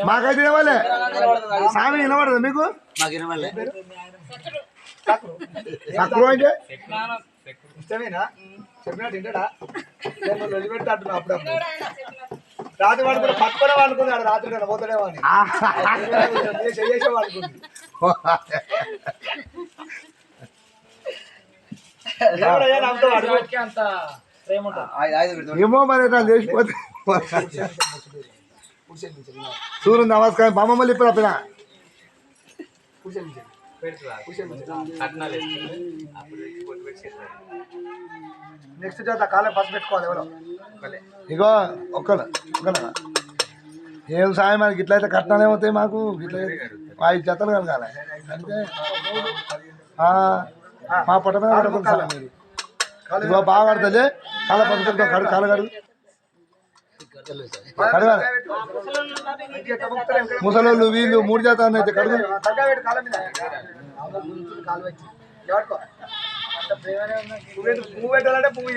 మాకైతే వినవాలే స్వామి వినబడదు మీకు తక్కువ అంటే ఇష్టమేనా చెప్పినట్టు తింటాడా వదిలిపెట్టి అంటున్నా అప్పుడప్పుడు రాత్రి పడుకుని పట్టుకునే అనుకున్నాడు రాత్రి కదా పోతాడేమో అని చేసే అనుకుంది ఏమో మరి లేచిపోతే సూర్య నమస్కారం బామ్మమ్మలు ఇప్పుడు అప్పుడు నెక్స్ట్ చేత కాలం ఫస్ట్ పెట్టుకోవాలి ఎవరో ఇగో ఒక్కరు ఏం సాయం మనకి ఇట్లయితే కట్నాలు ఏమవుతాయి మాకు ఇట్లా 5 జతలు కలగాలి అంటే మా పొట్ట మీద ఇగో బాగా కడుతుంది కాళ్ళ పసుపు కాలు కడుగు కడగాలి ముసలోళ్ళు వీళ్ళు 3 జాతాన్ని అయితే కడుగు పువ్వు పెట్టాలంటే పువ్వు